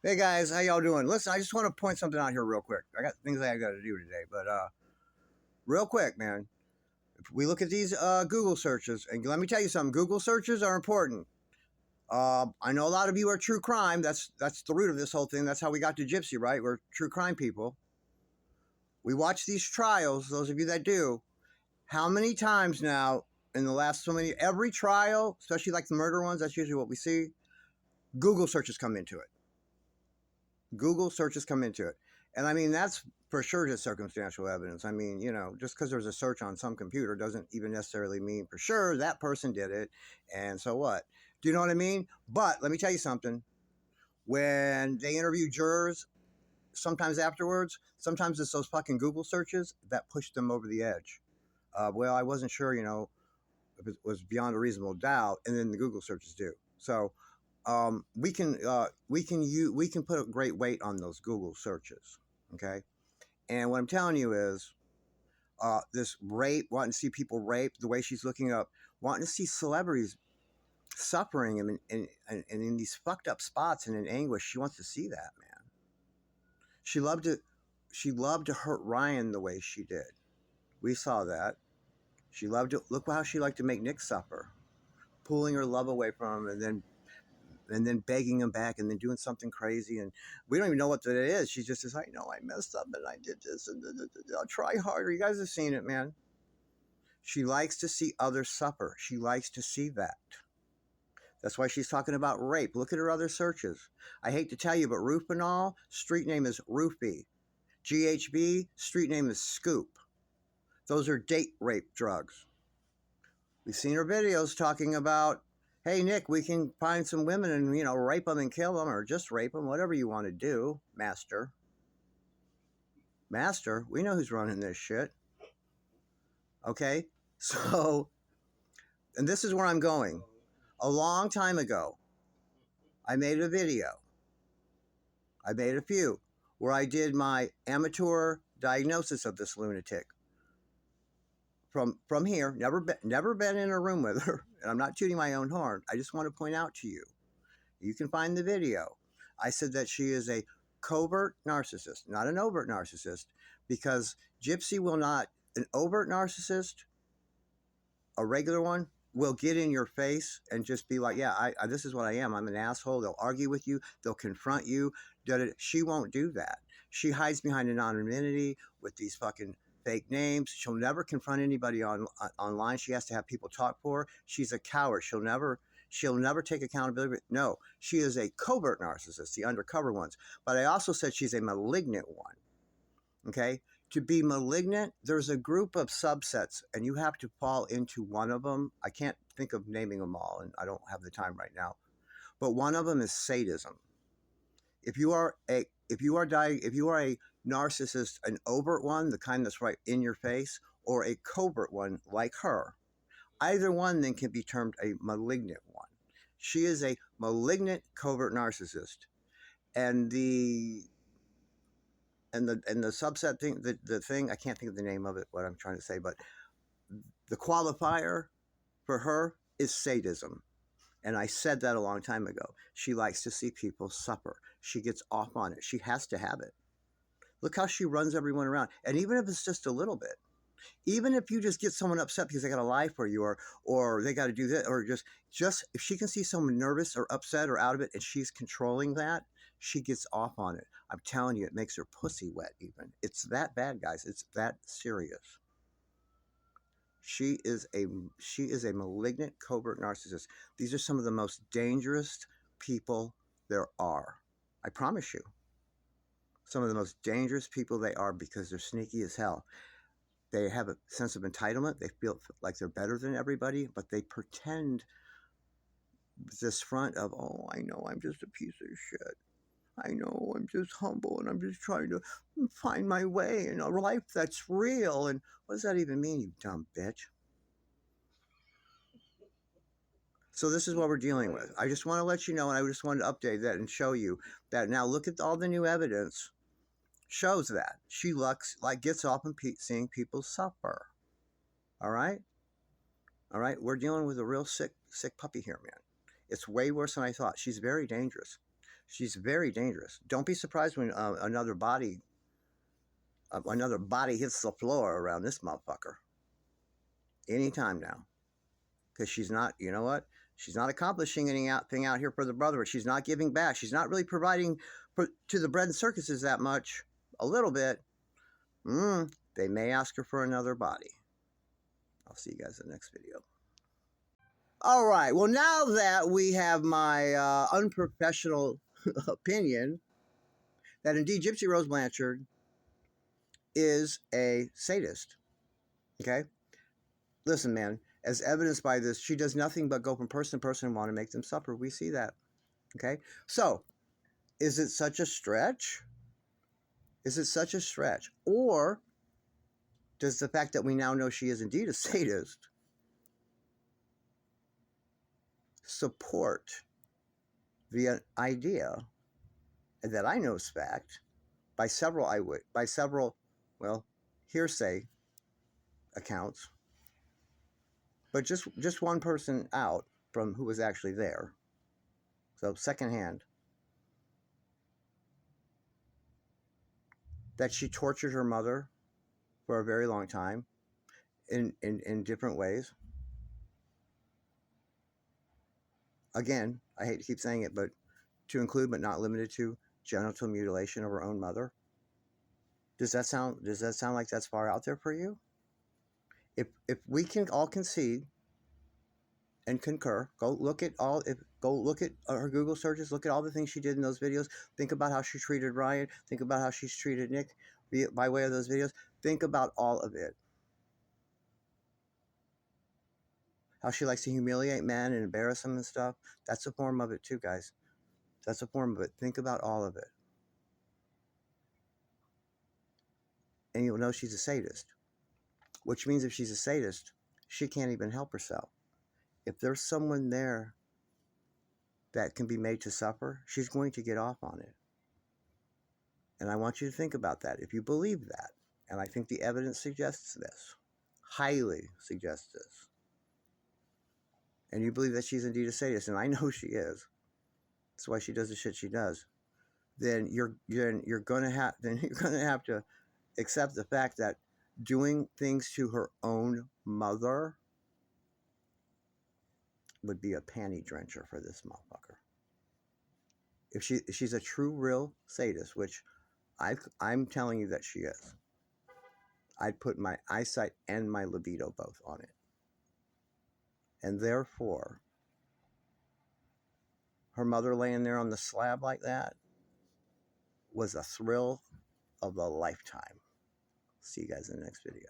Hey guys, how y'all doing? Listen, I just want to point something out here real quick. I got things I got to do today, but real quick, man. If we look at these Google searches, and let me tell you something, Google searches are important. I know a lot of you are true crime. That's the root of this whole thing. That's how we got to Gypsy, right? We're true crime people. We watch these trials. Those of you that do, how many times now in the last every trial, especially like the murder ones, that's usually what we see. Google searches come into it. Google searches come into it. And I mean, that's for sure just circumstantial evidence. I mean, just because there's a search on some computer doesn't even necessarily mean for sure that person did it. And so what? Do you know what I mean? But let me tell you something. When they interview jurors, sometimes afterwards, sometimes it's those fucking Google searches that push them over the edge. Well, I wasn't sure, if it was beyond a reasonable doubt, and then the Google searches do. So we can put a great weight on those Google searches, okay? And what I'm telling you is, this rape, wanting to see people raped, the way she's looking up, wanting to see celebrities suffering and in these fucked up spots and in anguish. She wants to see that, man. She loved to hurt Ryan the way she did. We saw that. She loved to look how she liked to make Nick suffer, pulling her love away from him and then begging him back and then doing something crazy. And we don't even know what that is. She just says, I know I messed up and I did this and I'll try harder. You guys have seen it, man. She likes to see others suffer. She likes to see that. That's why she's talking about rape. Look at her other searches. I hate to tell you, but Rufinol, street name is Roofie. GHB, street name is Scoop. Those are date rape drugs. We've seen her videos talking about, hey, Nick, we can find some women and, rape them and kill them or just rape them, whatever you want to do, master. Master, we know who's running this shit. Okay? So, and this is where I'm going. A long time ago, I made a video. I made a few where I did my amateur diagnosis of this lunatic. From here, never been in a room with her, and I'm not tooting my own horn. I just want to point out to you. You can find the video. I said that she is a covert narcissist, not an overt narcissist, because Gypsy will not, an overt narcissist, a regular one, will get in your face and just be like, yeah, this is what I am. I'm an asshole. They'll argue with you. They'll confront you. She won't do that. She hides behind anonymity with these fucking fake names. She'll never confront anybody online. She has to have people talk for her. She's a coward. She'll never take accountability. No, she is a covert narcissist, the undercover ones. But I also said she's a malignant one. Okay? To be malignant, there's a group of subsets, and you have to fall into one of them. I can't think of naming them all, and I don't have the time right now. But one of them is sadism. If you are a narcissist, an overt one, the kind that's right in your face, or a covert one like her, either one then can be termed a malignant one. She is a malignant covert narcissist, and the subset thing, the thing, I can't think of the name of it, what I'm trying to say, but the qualifier for her is sadism. And I said that a long time ago. She likes to see people suffer. She gets off on it. She has to have it. Look how she runs everyone around. And even if it's just a little bit, even if you just get someone upset because they got to lie for you or they got to do that, or just if she can see someone nervous or upset or out of it and she's controlling that, she gets off on it. I'm telling you, it makes her pussy wet even. It's that bad, guys. It's that serious. She is a malignant covert narcissist. These are some of the most dangerous people there are. I promise you. Some of the most dangerous people they are because they're sneaky as hell. They have a sense of entitlement. They feel like they're better than everybody, but they pretend this front of, oh, I know I'm just a piece of shit. I know I'm just humble and I'm just trying to find my way in a life that's real. And what does that even mean, you dumb bitch? So this is what we're dealing with. I just want to let you know, and I just wanted to update that and show you that now look at all the new evidence shows that she gets off and seeing people suffer. All right? All right? We're dealing with a real sick puppy here, man. It's way worse than I thought. She's very dangerous. She's very dangerous. Don't be surprised when another body hits the floor around this motherfucker. Anytime now. Because she's not, you know what? She's not accomplishing anything out here for the brotherhood. She's not giving back. She's not really providing to the bread and circuses that much. A little bit. They may ask her for another body. I'll see you guys in the next video. All right. Well, now that we have my unprofessional opinion that indeed GYPSY Rose Blanchard is a sadist. Okay? Listen, man, as evidenced by this, she does nothing but go from person to person and want to make them suffer. We see that. Okay? So, is it such a stretch? Is it such a stretch? Or does the fact that we now know she is indeed a sadist support the idea that I know is fact by several hearsay accounts, but just one person out from who was actually there. So secondhand, that she tortured her mother for a very long time in different ways. Again, I hate to keep saying it, but to include but not limited to genital mutilation of her own mother. Does that sound like that's far out there for you? If we can all concede and concur, go look at her Google searches, look at all the things she did in those videos. Think about how she treated Ryan. Think about how she's treated Nick by way of those videos. Think about all of it. How she likes to humiliate men and embarrass them and stuff. That's a form of it too, guys. That's a form of it. Think about all of it. And you'll know she's a sadist. Which means if she's a sadist, she can't even help herself. If there's someone there that can be made to suffer, she's going to get off on it. And I want you to think about that. If you believe that, and I think the evidence suggests this, highly suggests this, and you believe that she's indeed a sadist, and I know she is, that's why she does the shit she does, then you're gonna have to accept the fact that doing things to her own mother would be a panty drencher for this motherfucker. If she's a true, real sadist, which I'm telling you that she is, I'd put my eyesight and my libido both on it. And therefore, her mother laying there on the slab like that was a thrill of a lifetime. See you guys in the next video.